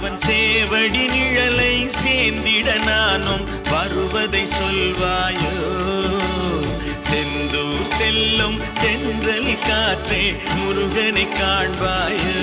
அவன் சேவடி நிழலை சேர்ந்திட நானும் வருவதை சொல்வாயோ செந்தூர் செல்லும் தென்றல் காற்றே முருகனை காண்பாயோ